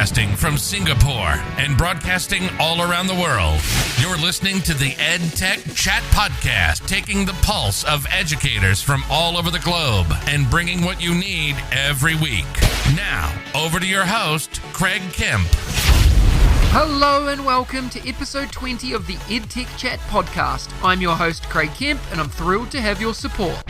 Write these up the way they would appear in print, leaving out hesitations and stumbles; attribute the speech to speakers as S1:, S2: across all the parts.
S1: Podcasting from Singapore and broadcasting all around the world. You're listening to the EdTech Chat Podcast, taking the pulse of educators from all over the globe and bringing what you need every week. Now, over to your host, Craig Kemp.
S2: Hello and welcome to episode 20 of the EdTech Chat Podcast. I'm your host, Craig Kemp, and I'm thrilled to have your support.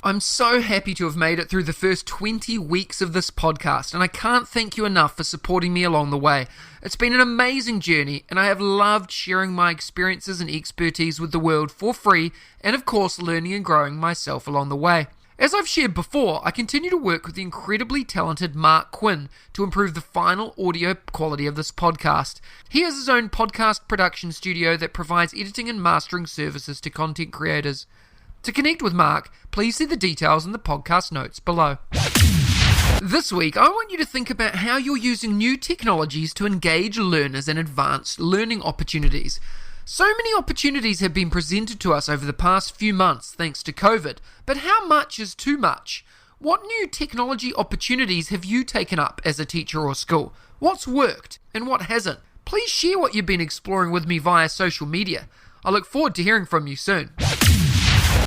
S2: I'm so happy to have made it through the first 20 weeks of this podcast, and I can't thank you enough for supporting me along the way. It's been an amazing journey, and I have loved sharing my experiences and expertise with the world for free, and of course, learning and growing myself along the way. As I've shared before, I continue to work with the incredibly talented Mark Quinn to improve the final audio quality of this podcast. He has his own podcast production studio that provides editing and mastering services to content creators. To connect with Mark, please see the details in the podcast notes below. This week, I want you to think about how you're using new technologies to engage learners and advance learning opportunities. So many opportunities have been presented to us over the past few months thanks to COVID, but how much is too much? What new technology opportunities have you taken up as a teacher or school? What's worked and what hasn't? Please share what you've been exploring with me via social media. I look forward to hearing from you soon.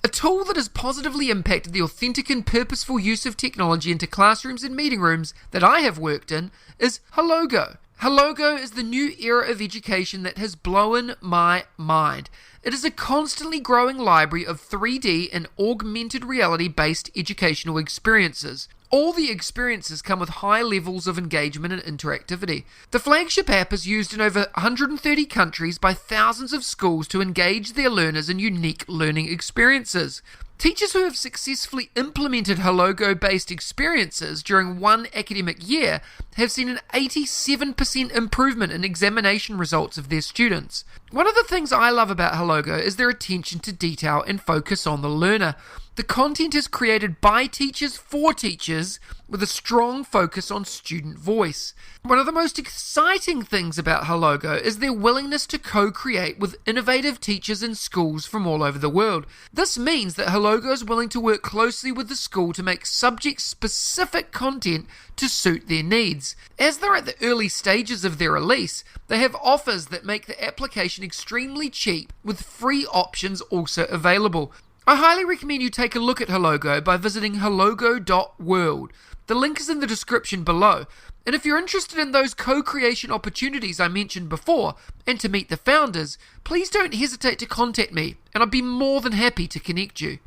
S2: A tool that has positively impacted the authentic and purposeful use of technology into classrooms and meeting rooms that I have worked in is Hologo. Hologo is the new era of education that has blown my mind. It is a constantly growing library of 3D and augmented reality-based educational experiences. All the experiences come with high levels of engagement and interactivity. The flagship app is used in over 130 countries by thousands of schools to engage their learners in unique learning experiences. Teachers who have successfully implemented Hologo-based experiences during one academic year have seen an 87% improvement in examination results of their students. One of the things I love about Hologo is their attention to detail and focus on the learner. The content is created by teachers for teachers with a strong focus on student voice. One of the most exciting things about Hologo is their willingness to co-create with innovative teachers and schools from all over the world. This means that Hologo is willing to work closely with the school to make subject-specific content to suit their needs. As they're at the early stages of their release, they have offers that make the application extremely cheap, with free options also available. I highly recommend you take a look at Hologo by visiting hologo.world. The link is in the description below. And if you're interested in those co-creation opportunities I mentioned before, and to meet the founders, please don't hesitate to contact me, and I'd be more than happy to connect you.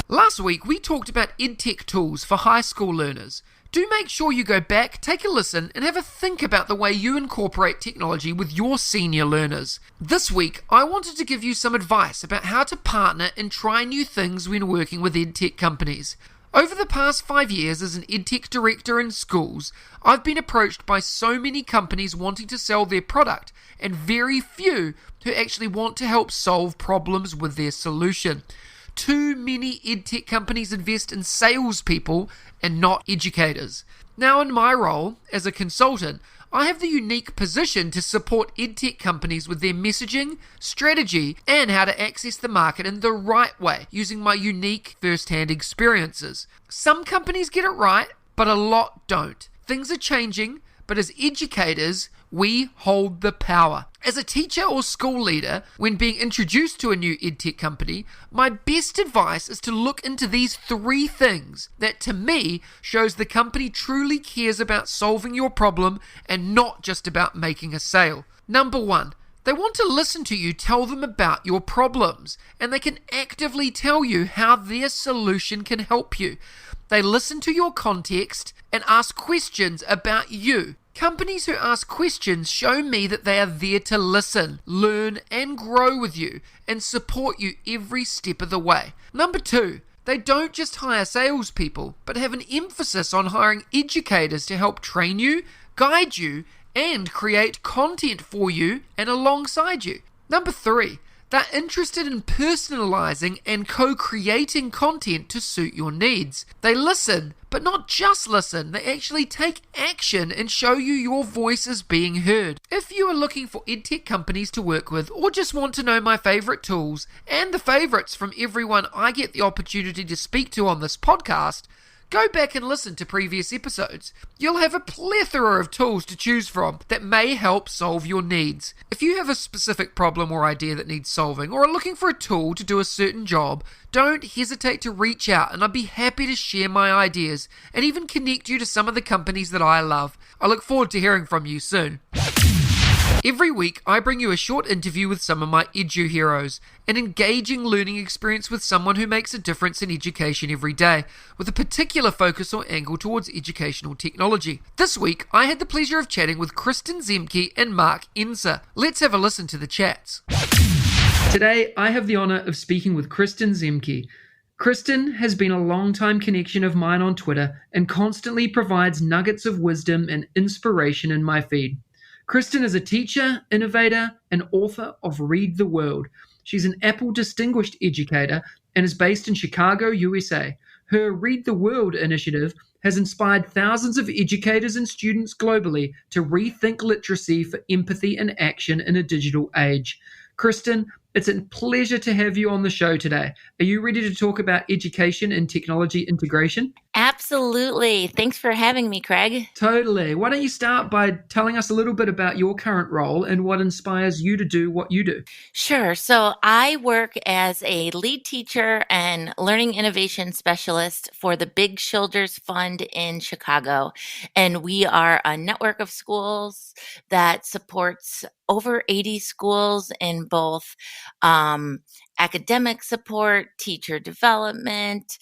S2: Last week, we talked about EdTech tools for high school learners. Do make sure you go back, take a listen, and have a think about the way you incorporate technology with your senior learners. This week, I wanted to give you some advice about how to partner and try new things when working with EdTech companies. Over the past 5 years as an EdTech director in schools, I've been approached by so many companies wanting to sell their product, and very few who actually want to help solve problems with their solution. Too many EdTech companies invest in salespeople and not educators. Now, in my role as a consultant, I have the unique position to support EdTech companies with their messaging, strategy, and how to access the market in the right way using my unique first-hand experiences. Some companies get it right, but a lot don't. Things are changing, but as educators, we hold the power. As a teacher or school leader, when being introduced to a new EdTech company, my best advice is to look into these 3 things that, to me, shows the company truly cares about solving your problem and not just about making a sale. Number 1, they want to listen to you tell them about your problems, and they can actively tell you how their solution can help you. They listen to your context and ask questions about you. Companies who ask questions show me that they are there to listen, learn, and grow with you and support you every step of the way. Number 2, they don't just hire salespeople, but have an emphasis on hiring educators to help train you, guide you, and create content for you and alongside you. Number 3, they're interested in personalizing and co-creating content to suit your needs. They listen, but not just listen, they actually take action and show you your voice is being heard. If you are looking for EdTech companies to work with, or just want to know my favorite tools and the favorites from everyone I get the opportunity to speak to on this podcast, Go back and listen to previous episodes. You'll have a plethora of tools to choose from that may help solve your needs. If you have a specific problem or idea that needs solving, or are looking for a tool to do a certain job, don't hesitate to reach out and I'd be happy to share my ideas and even connect you to some of the companies that I love. I look forward to hearing from you soon. Every week, I bring you a short interview with some of my edu heroes, an engaging learning experience with someone who makes a difference in education every day, with a particular focus or angle towards educational technology. This week, I had the pleasure of chatting with Kristen Ziemke and Mark Enser. Let's have a listen to the chats. Today, I have the honour of speaking with Kristen Ziemke. Kristin has been a long-time connection of mine on Twitter and constantly provides nuggets of wisdom and inspiration in my feed. Kristin is a teacher, innovator, and author of Read the World. She's an Apple Distinguished Educator and is based in Chicago, USA. Her Read the World initiative has inspired thousands of educators and students globally to rethink literacy for empathy and action in a digital age. Kristin, it's a pleasure to have you on the show today. Are you ready to talk about education and technology integration?
S3: Absolutely. Thanks for having me, Craig.
S2: Totally. Why don't you start by telling us a little bit about your current role and what inspires you to do what you do?
S3: Sure. So I work as a lead teacher and learning innovation specialist for the Big Shoulders Fund in Chicago. And we are a network of schools that supports over 80 schools in both academic support, teacher development,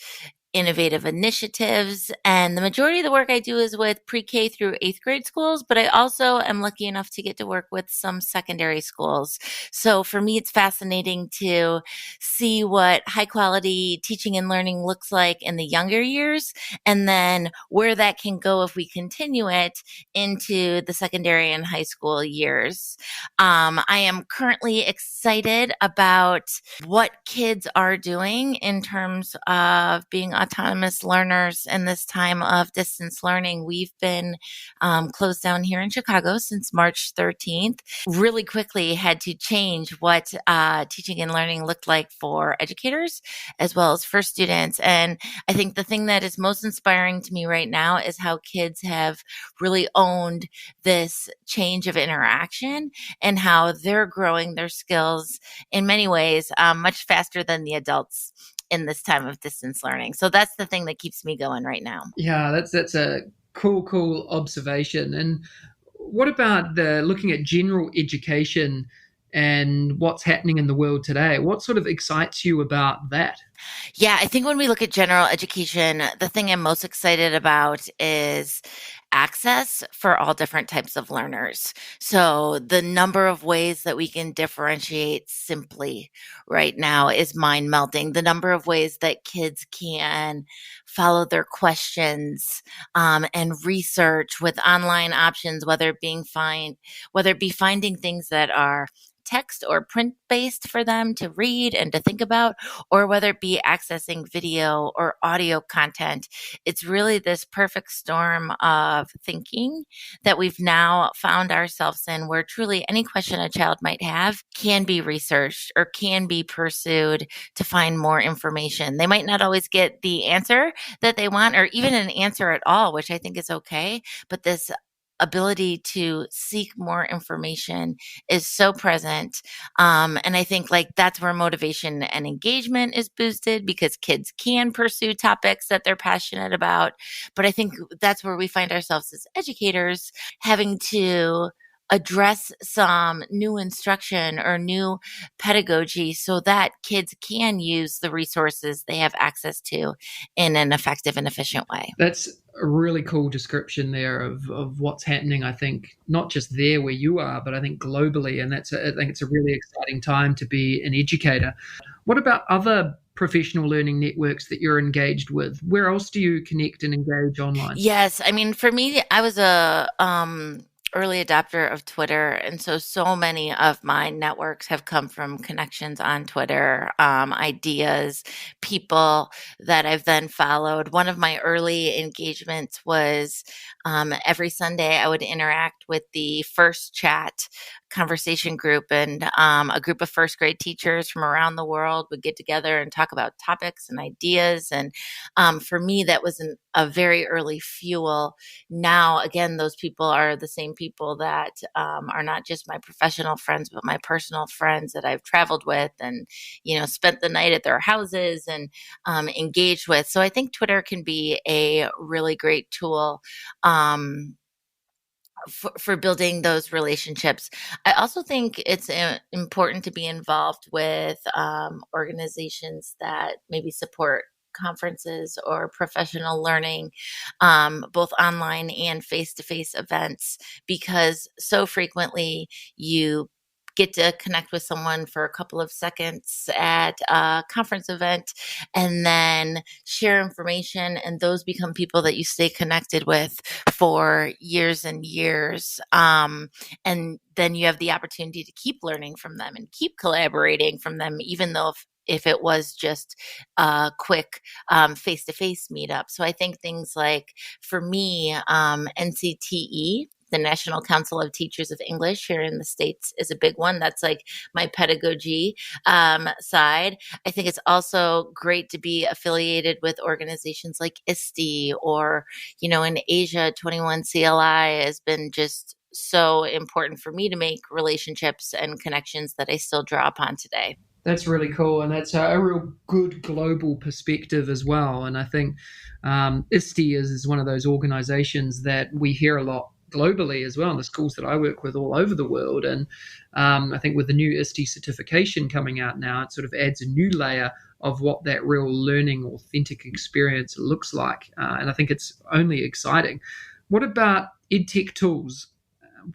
S3: innovative initiatives. And the majority of the work I do is with pre-K through 8th grade schools, but I also am lucky enough to get to work with some secondary schools. So for me, it's fascinating to see what high quality teaching and learning looks like in the younger years, and then where that can go if we continue it into the secondary and high school years. I am currently excited about what kids are doing in terms of being autonomous learners in this time of distance learning. We've been closed down here in Chicago since March 13th. Really quickly had to change what teaching and learning looked like for educators as well as for students. And I think the thing that is most inspiring to me right now is how kids have really owned this change of interaction and how they're growing their skills in many ways much faster than the adults in this time of distance learning. So that's the thing that keeps me going right now.
S2: Yeah, that's a cool observation. And what about looking at general education and what's happening in the world today? What sort of excites you about that?
S3: Yeah, I think when we look at general education, the thing I'm most excited about is access for all different types of learners. So the number of ways that we can differentiate simply right now is mind melting. The number of ways that kids can follow their questions and research with online options, whether it be finding things that are text or print based for them to read and to think about, or whether it be accessing video or audio content. It's really this perfect storm of thinking that we've now found ourselves in, where truly any question a child might have can be researched or can be pursued to find more information. They might not always get the answer that they want, or even an answer at all, which I think is okay, but this ability to seek more information is so present. And I think that's where motivation and engagement is boosted, because kids can pursue topics that they're passionate about. But I think that's where we find ourselves as educators having to address some new instruction or new pedagogy so that kids can use the resources they have access to in an effective and efficient way.
S2: That's a really cool description there of what's happening, I think, not just there where you are, but I think globally. And I think it's a really exciting time to be an educator. What about other professional learning networks that you're engaged with? Where else do you connect and engage online?
S3: Yes. I mean, for me, I was a early adopter of Twitter. And so many of my networks have come from connections on Twitter, ideas, people that I've then followed. One of my early engagements was every Sunday I would interact with the first chat conversation group, and a group of first grade teachers from around the world would get together and talk about topics and ideas. And for me, that was a very early fuel. Now, again, those people are the same people that are not just my professional friends, but my personal friends that I've traveled with and, spent the night at their houses and engaged with. So I think Twitter can be a really great tool for building those relationships. I also think it's important to be involved with organizations that maybe support conferences or professional learning, both online and face-to-face events, because so frequently you get to connect with someone for a couple of seconds at a conference event and then share information, and those become people that you stay connected with for years and years. And then you have the opportunity to keep learning from them and keep collaborating from them, even though if it was just a quick face-to-face meetup. So I think things like, for me, NCTE, the National Council of Teachers of English here in the States, is a big one. That's like my pedagogy side. I think it's also great to be affiliated with organizations like ISTE, or, in Asia, 21CLI has been just so important for me to make relationships and connections that I still draw upon today.
S2: That's really cool, and that's a real good global perspective as well. And I think ISTE is one of those organizations that we hear a lot globally as well in the schools that I work with all over the world. And I think with the new ISTE certification coming out now, it sort of adds a new layer of what that real learning, authentic experience looks like. And I think it's only exciting. What about EdTech tools?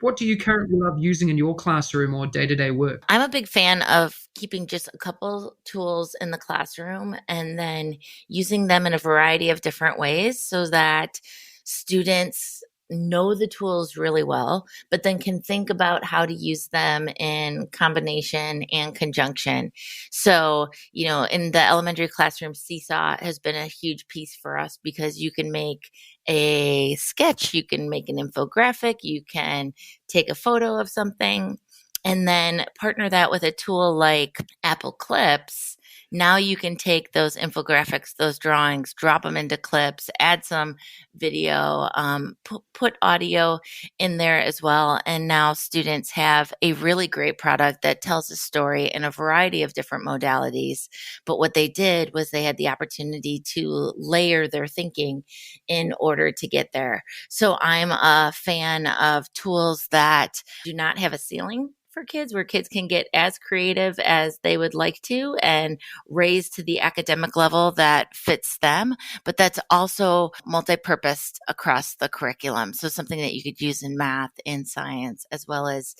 S2: What do you currently love using in your classroom or day-to-day work?
S3: I'm a big fan of keeping just a couple tools in the classroom and then using them in a variety of different ways so that students know the tools really well, but then can think about how to use them in combination and conjunction. So, in the elementary classroom, Seesaw has been a huge piece for us because you can make a sketch, you can make an infographic, you can take a photo of something, and then partner that with a tool like Apple Clips. Now you can take those infographics, those drawings, drop them into clips, add some video, put audio in there as well. And now students have a really great product that tells a story in a variety of different modalities. But what they did was they had the opportunity to layer their thinking in order to get there. So I'm a fan of tools that do not have a ceiling for kids, where kids can get as creative as they would like to and raise to the academic level that fits them, but that's also multi-purposed across the curriculum. So something that you could use in math, in science, as well as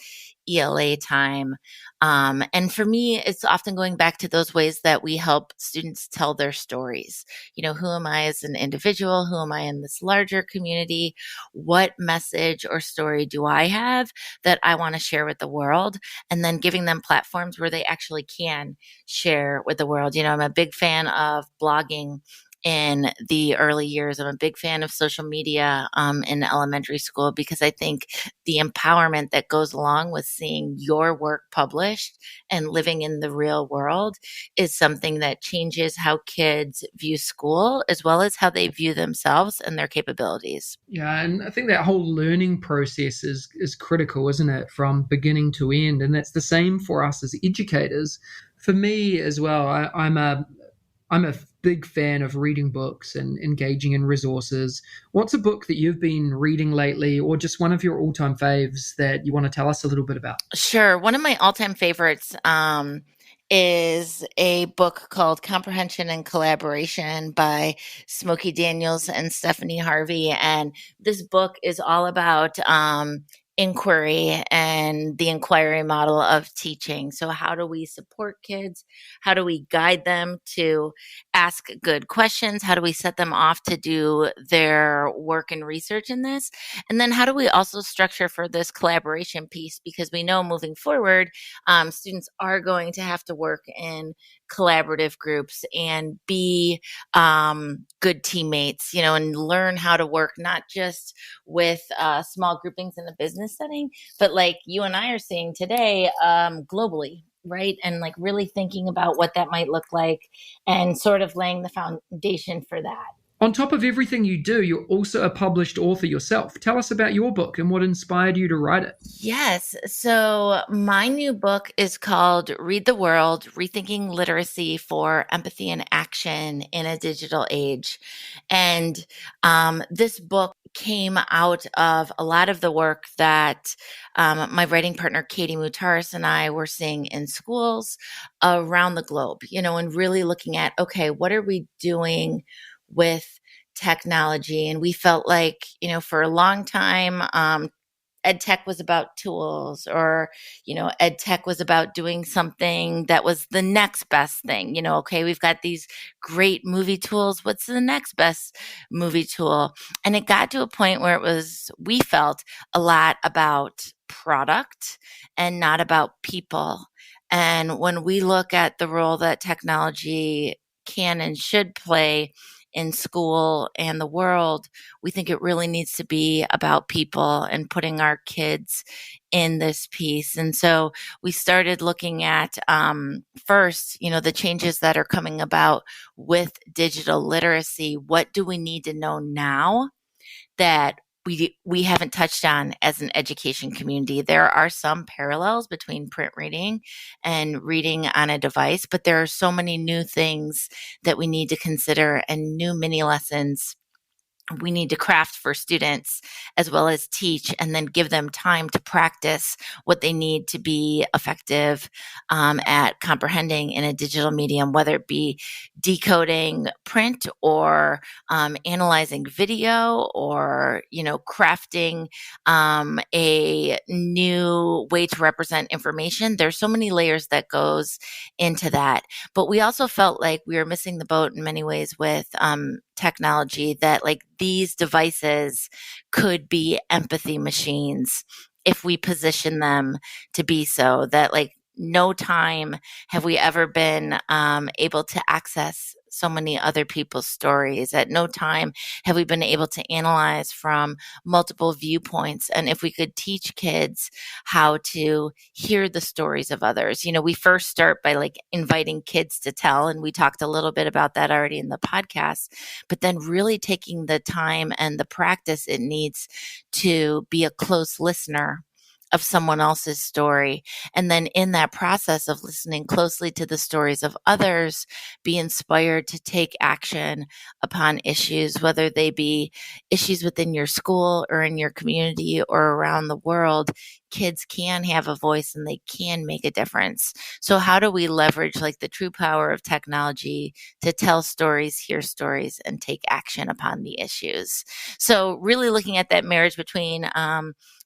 S3: ELA time. And for me, it's often going back to those ways that we help students tell their stories. Who am I as an individual? Who am I in this larger community? What message or story do I have that I want to share with the world? And then giving them platforms where they actually can share with the world. I'm a big fan of blogging in the early years. I'm a big fan of social media in elementary school, because I think the empowerment that goes along with seeing your work published and living in the real world is something that changes how kids view school, as well as how they view themselves and their capabilities.
S2: Yeah, and I think that whole learning process is critical, isn't it, from beginning to end? And that's the same for us as educators. For me as well, I'm a big fan of reading books and engaging in resources. What's a book that you've been reading lately, or just one of your all-time faves that you want to tell us a little bit about?
S3: Sure. One of my all-time favorites is a book called Comprehension and Collaboration by Smokey Daniels and Stephanie Harvey. And this book is all about inquiry and the inquiry model of teaching. So how do we support kids? How do we guide them to ask good questions? How do we set them off to do their work and research in this? And then how do we also structure for this collaboration piece? Because we know moving forward, students are going to have to work in collaborative groups and be good teammates, and learn how to work not just with small groupings in a business setting, but like you and I are seeing today, globally, right? And like really thinking about what that might look like and sort of laying the foundation for that.
S2: On top of everything you do, you're also a published author yourself. Tell us about your book and what inspired you to write it.
S3: Yes. So my new book is called Read the World, Rethinking Literacy for Empathy and Action in a Digital Age. And this book came out of a lot of the work that my writing partner, Katie Mutaris, and I were seeing in schools around the globe, and really looking at, okay, what are we doing with technology? And we felt like, for a long time, EdTech was about tools, or, EdTech was about doing something that was the next best thing. Okay, we've got these great movie tools. What's the next best movie tool? And it got to a point where we felt a lot about product and not about people. And when we look at the role that technology can and should play in school and the world, we think it really needs to be about people and putting our kids in this piece. And so we started looking at first, the changes that are coming about with digital literacy. What do we need to know now that we haven't touched on as an education community? There are some parallels between print reading and reading on a device, but there are so many new things that we need to consider and new mini lessons we need to craft for students as well as teach, and then give them time to practice what they need to be effective at comprehending in a digital medium, whether it be decoding print or analyzing video, or crafting a new way to represent information. There's so many layers that goes into that, but we also felt like we were missing the boat in many ways with technology, that like these devices could be empathy machines if we position them to be so. That like no time have we ever been able to access so many other people's stories. At no time have we been able to analyze from multiple viewpoints. And if we could teach kids how to hear the stories of others, we first start by like inviting kids to tell. And we talked a little bit about that already in the podcast, but then really taking the time and the practice it needs to be a close listener of someone else's story. And then in that process of listening closely to the stories of others, be inspired to take action upon issues, whether they be issues within your school or in your community or around the world. Kids can have a voice and they can make a difference. So how do we leverage like the true power of technology to tell stories, hear stories, and take action upon the issues? So really looking at that marriage between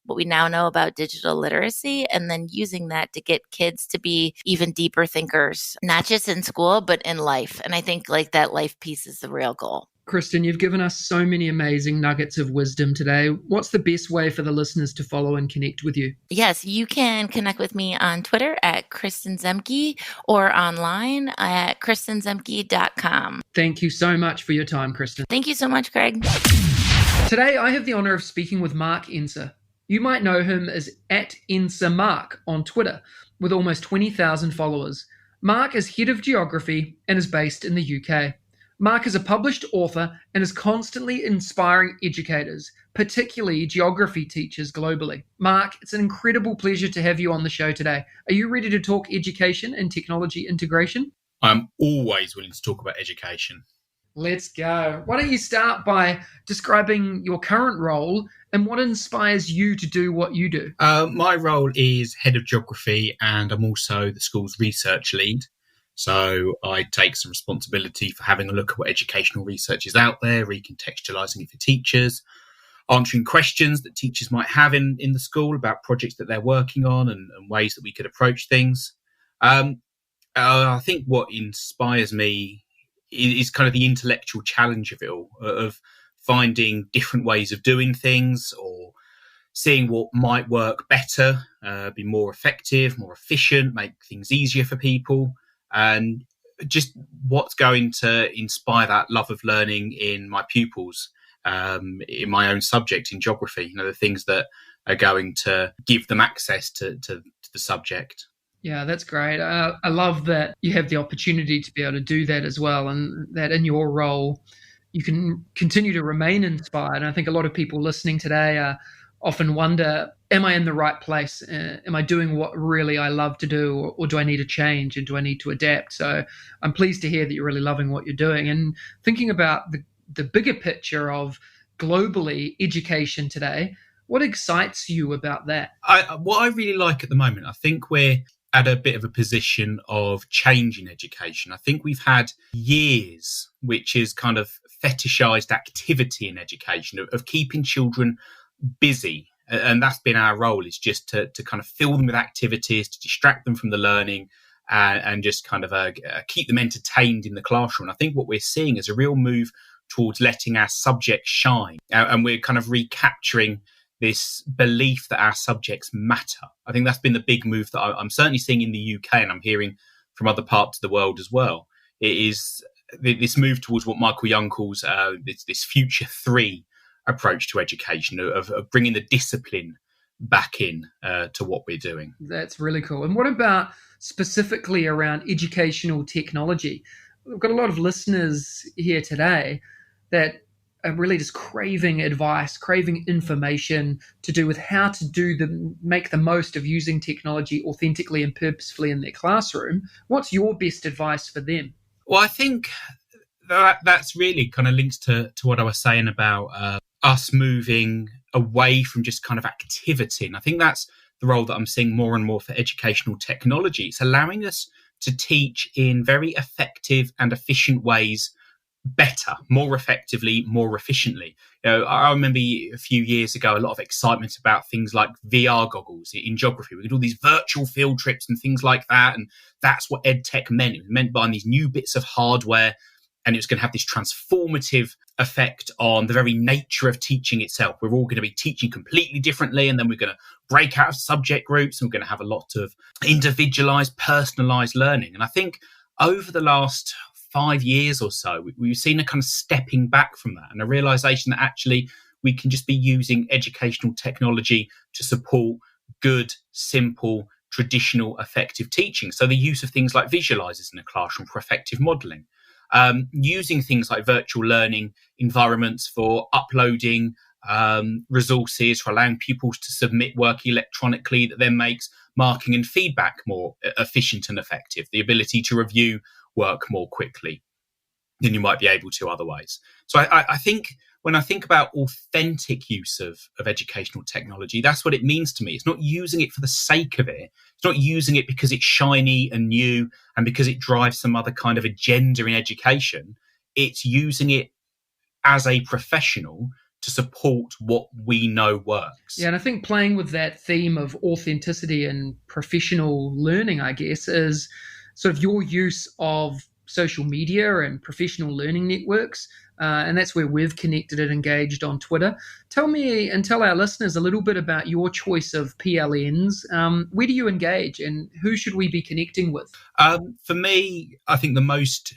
S3: what we now know about digital literacy, and then using that to get kids to be even deeper thinkers, not just in school, but in life. And I think like that life piece is the real goal.
S2: Kristin, you've given us so many amazing nuggets of wisdom today. What's the best way for the listeners to follow and connect with you?
S3: Yes, you can connect with me on Twitter at Kristen Ziemke, or online at KristenZiemke.com.
S2: Thank you so much for your time, Kristin.
S3: Thank you so much, Greg.
S2: Today, I have the honor of speaking with Mark Enser. You might know him as @EnserMark on Twitter, with almost 20,000 followers. Mark is head of geography and is based in the UK. Mark is a published author and is constantly inspiring educators, particularly geography teachers globally. Mark, it's an incredible pleasure to have you on the show today. Are you ready to talk education and technology integration?
S4: I'm always willing to talk about education.
S2: Let's go. Why don't you start by describing your current role and what inspires you to do what you do?
S4: My role is head of geography, and I'm also the school's research lead. So I take some responsibility for having a look at what educational research is out there, recontextualising it for teachers, answering questions that teachers might have in the school about projects that they're working on and ways that we could approach things. I think what inspires me is kind of the intellectual challenge of it all, of finding different ways of doing things, or seeing what might work better, be more effective, more efficient, make things easier for people. And just what's going to inspire that love of learning in my pupils, in my own subject, in geography, the things that are going to give them access to the subject.
S2: Yeah, that's great. I love that you have the opportunity to be able to do that as well, and that in your role, you can continue to remain inspired. And I think a lot of people listening today often wonder, am I in the right place? Am I doing what really I love to do, or do I need to change, and do I need to adapt? So I'm pleased to hear that you're really loving what you're doing. And thinking about the bigger picture of globally education today, what excites you about that?
S4: What I really like at the moment, I think we're at a bit of a position of change in education. I think we've had years which is kind of fetishized activity in education, of keeping children busy. And that's been our role, is just to kind of fill them with activities, to distract them from the learning, and just kind of keep them entertained in the classroom. I think what we're seeing is a real move towards letting our subjects shine. And we're kind of recapturing this belief that our subjects matter. I think that's been the big move that I'm certainly seeing in the UK, and I'm hearing from other parts of the world as well. It is this move towards what Michael Young calls this future 3 approach to education, of bringing the discipline back in to what we're doing.
S2: That's really cool. And what about specifically around educational technology? We've got a lot of listeners here today that are really just craving advice, craving information to do with how to make the most of using technology authentically and purposefully in their classroom. What's your best advice for them?
S4: Well, I think that's really kind of links to what I was saying about us moving away from just kind of activity. And I think that's the role that I'm seeing more and more for educational technology. It's allowing us to teach in very effective and efficient ways, better, more effectively, more efficiently. I remember a few years ago, a lot of excitement about things like VR goggles in geography. We could do all these virtual field trips and things like that. And that's what EdTech meant. It meant buying these new bits of hardware, and it was going to have this transformative effect on the very nature of teaching itself. We're all going to be teaching completely differently, and then we're going to break out of subject groups, and we're going to have a lot of individualized, personalized learning. And I think over the last 5 years or so, we've seen a kind of stepping back from that, and a realization that actually we can just be using educational technology to support good, simple, traditional, effective teaching. So the use of things like visualizers in a classroom for effective modeling, using things like virtual learning environments for uploading resources, for allowing pupils to submit work electronically, that then makes marking and feedback more efficient and effective, the ability to review work more quickly than you might be able to otherwise. So I think when I think about authentic use of educational technology, that's what it means to me. It's not using it for the sake of it. It's not using it because it's shiny and new and because it drives some other kind of agenda in education. It's using it as a professional to support what we know works.
S2: Yeah, and I think playing with that theme of authenticity and professional learning, I guess, is sort of your use of social media and professional learning networks. And that's where we've connected and engaged on Twitter. Tell me and tell our listeners a little bit about your choice of PLNs. Where do you engage, and who should we be connecting with?
S4: For me, I think the most,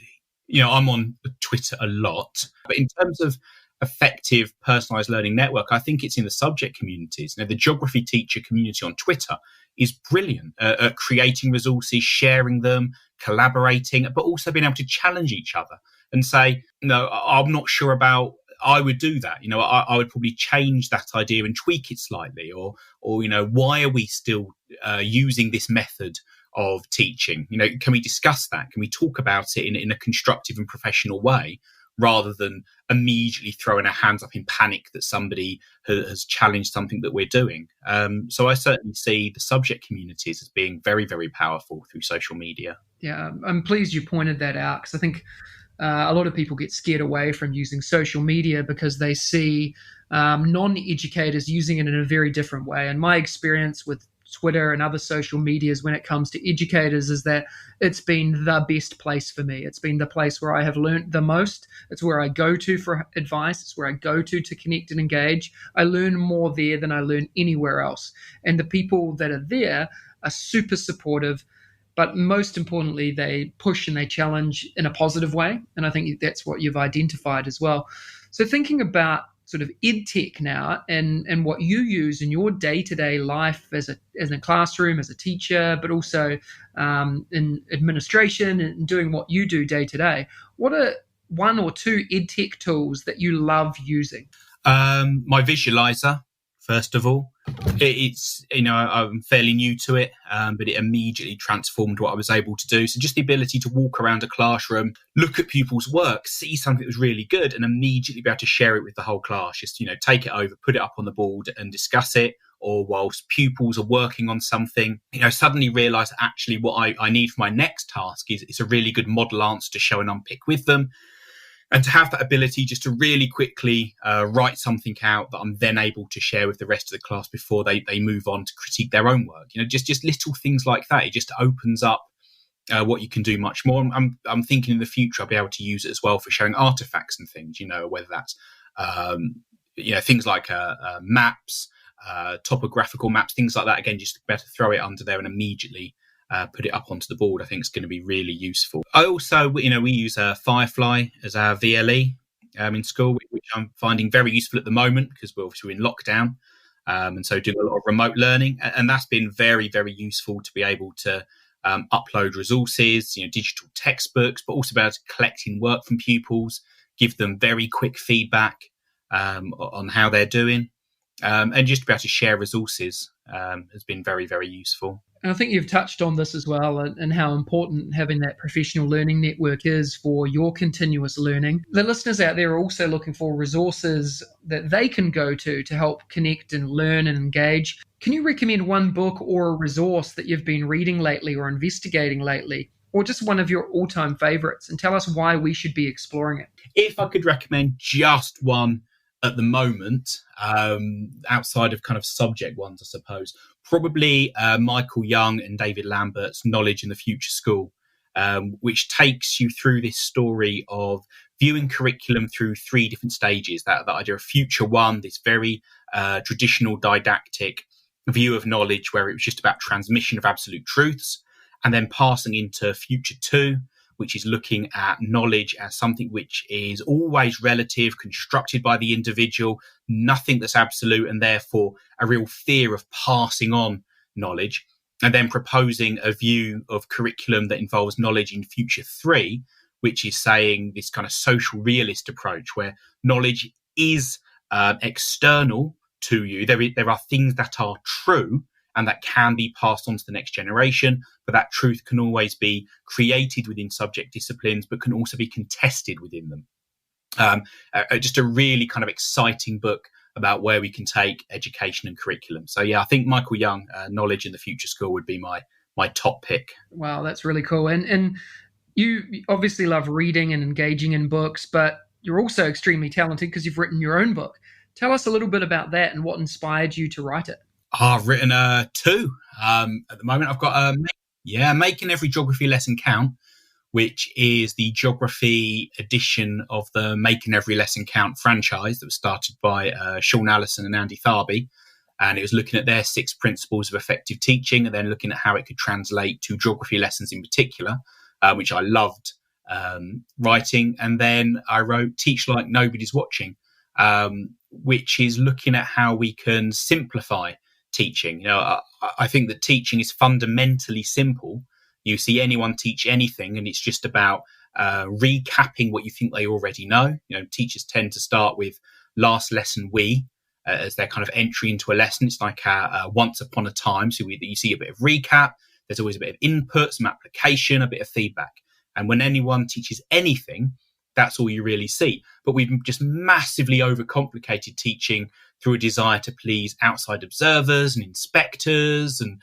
S4: I'm on Twitter a lot, but in terms of effective personalized learning network, I think it's in the subject communities. The geography teacher community on Twitter is brilliant at creating resources, sharing them, collaborating, but also being able to challenge each other and say, no, I'm not sure about, I would do that. I would probably change that idea and tweak it slightly, or why are we still using this method of teaching? Can we discuss that? Can we talk about it in a constructive and professional way, rather than immediately throwing our hands up in panic that somebody has challenged something that we're doing? So I certainly see the subject communities as being very, very powerful through social media.
S2: Yeah, I'm pleased you pointed that out, because I think a lot of people get scared away from using social media because they see non-educators using it in a very different way. And my experience with Twitter and other social medias when it comes to educators is that it's been the best place for me. It's been the place where I have learned the most. It's where I go to for advice. It's where I go to connect and engage. I learn more there than I learn anywhere else. And the people that are there are super supportive. but most importantly, they push and they challenge in a positive way. And I think that's what you've identified as well. So thinking about sort of EdTech now and what you use in your day-to-day life as a classroom, as a teacher, but also in administration and doing what you do day to day, what are one or two EdTech tools that you love using?
S4: My visualizer, first of all. It's, I'm fairly new to it, but it immediately transformed what I was able to do. So just the ability to walk around a classroom, look at pupils' work, see something that was really good, and immediately be able to share it with the whole class. Just, take it over, put it up on the board and discuss it. Or whilst pupils are working on something, suddenly realise that actually what I need for my next task is a really good model answer to show and unpick with them. And to have that ability just to really quickly write something out that I'm then able to share with the rest of the class before they move on to critique their own work. Just little things like that. It just opens up what you can do much more. I'm thinking in the future I'll be able to use it as well for showing artifacts and things, whether that's, things like maps, topographical maps, things like that. Again, just to be able to throw it under there and immediately put it up onto the board, I think is going to be really useful. I also, we use Firefly as our VLE in school, which I'm finding very useful at the moment because we're obviously in lockdown. And so doing a lot of remote learning. And that's been very, very useful to be able to upload resources, digital textbooks, but also be able to collect in work from pupils, give them very quick feedback on how they're doing. And just to be able to share resources has been very, very useful.
S2: And I think you've touched on this as well and how important having that professional learning network is for your continuous learning. The listeners out there are also looking for resources that they can go to help connect and learn and engage. Can you recommend one book or a resource that you've been reading lately or investigating lately, or just one of your all-time favorites, and tell us why we should be exploring it?
S4: If I could recommend just one at the moment, outside of kind of subject ones, I suppose, probably Michael Young and David Lambert's Knowledge in the Future School, which takes you through this story of viewing curriculum through three different stages. That idea of Future One, this very traditional didactic view of knowledge where it was just about transmission of absolute truths, and then passing into Future Two, which is looking at knowledge as something which is always relative, constructed by the individual, nothing that's absolute, and therefore a real fear of passing on knowledge. And then proposing a view of curriculum that involves knowledge in Future Three, which is saying this kind of social realist approach where knowledge is external to you. There are things that are true and that can be passed on to the next generation, but that truth can always be created within subject disciplines, but can also be contested within them. Just a really kind of exciting book about where we can take education and curriculum. So yeah, I think Michael Young, Knowledge in the Future School would be my top pick.
S2: Wow, that's really cool. And you obviously love reading and engaging in books, but you're also extremely talented because you've written your own book. Tell us a little bit about that and what inspired you to write it.
S4: I've written two. At the moment, I've got Making Every Geography Lesson Count, which is the geography edition of the Making Every Lesson Count franchise that was started by Sean Allison and Andy Tharby. And it was looking at their 6 principles of effective teaching and then looking at how it could translate to geography lessons in particular, which I loved writing. And then I wrote Teach Like Nobody's Watching, which is looking at how we can simplify teaching. I think that teaching is fundamentally simple. You see anyone teach anything and it's just about recapping what you think they already know. Teachers tend to start with last lesson as their kind of entry into a lesson. It's like once upon a time. So you see a bit of recap. There's always a bit of input, some application, a bit of feedback. And when anyone teaches anything, that's all you really see. But we've just massively overcomplicated teaching through a desire to please outside observers and inspectors and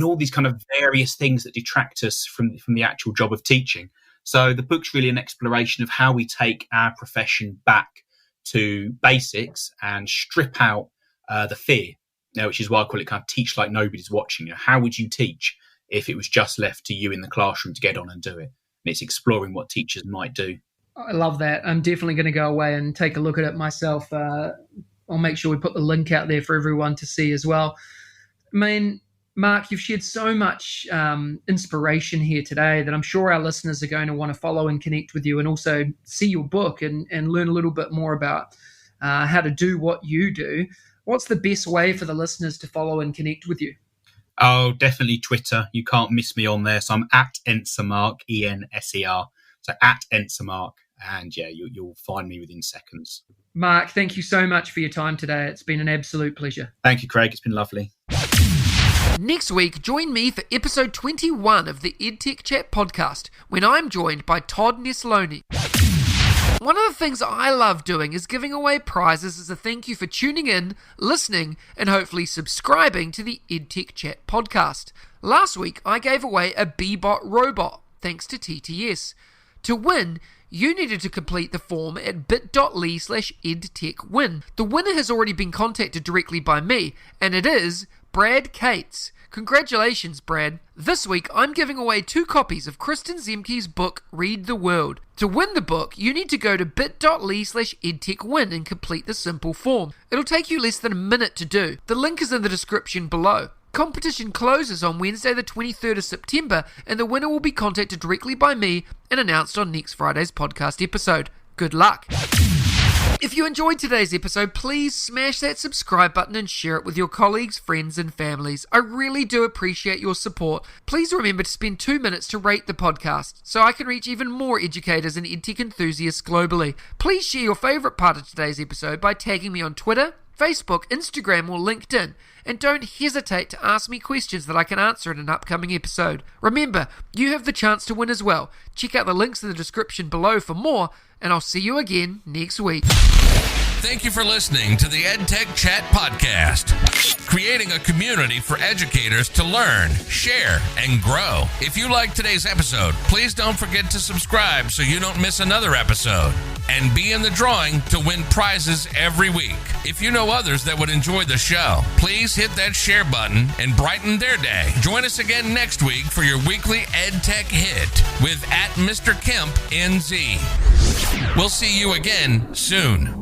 S4: all these kind of various things that detract us from the actual job of teaching. So the book's really an exploration of how we take our profession back to basics and strip out the fear, which is why I call it kind of teach like nobody's watching. How would you teach if it was just left to you in the classroom to get on and do it? And it's exploring what teachers might do.
S2: I love that. I'm definitely going to go away and take a look at it myself. I'll make sure we put the link out there for everyone to see as well. I mean, Mark, you've shared so much inspiration here today that I'm sure our listeners are going to want to follow and connect with you, and also see your book and learn a little bit more about how to do what you do. What's the best way for the listeners to follow and connect with you?
S4: Oh, definitely Twitter. You can't miss me on there. So I'm at Ensermark, Enser. So at Ensermark. And yeah, you'll find me within seconds.
S2: Mark, thank you so much for your time today. It's been an absolute pleasure.
S4: Thank you, Craig. It's been lovely.
S2: Next week, join me for episode 21 of the EdTech Chat Podcast, when I'm joined by Todd Nesloney. One of the things I love doing is giving away prizes as a thank you for tuning in, listening, and hopefully subscribing to the EdTech Chat Podcast. Last week, I gave away a Bebot robot, thanks to TTS. To win, you needed to complete the form at bit.ly/edtechwin. The winner has already been contacted directly by me, and it is Brad Cates. Congratulations, Brad. This week, I'm giving away 2 copies of Kristen Ziemke's book, Read the World. To win the book, you need to go to bit.ly/edtechwin and complete the simple form. It'll take you less than a minute to do. The link is in the description below. Competition closes on Wednesday the 23rd of September, and the winner will be contacted directly by me and announced on next Friday's podcast episode. Good luck. If you enjoyed today's episode, please smash that subscribe button and share it with your colleagues, friends, and families. I really do appreciate your support. Please remember to spend 2 minutes to rate the podcast so I can reach even more educators and EdTech enthusiasts globally. Please share your favourite part of today's episode by tagging me on Twitter, Facebook, Instagram, or LinkedIn. And don't hesitate to ask me questions that I can answer in an upcoming episode. Remember, you have the chance to win as well. Check out the links in the description below for more, and I'll see you again next week.
S1: Thank you for listening to the EdTech Chat Podcast, creating a community for educators to learn, share, and grow. If you liked today's episode, please don't forget to subscribe so you don't miss another episode, and be in the drawing to win prizes every week. If you know others that would enjoy the show, please hit that share button and brighten their day. Join us again next week for your weekly EdTech hit with @Mr. Kemp NZ. We'll see you again soon.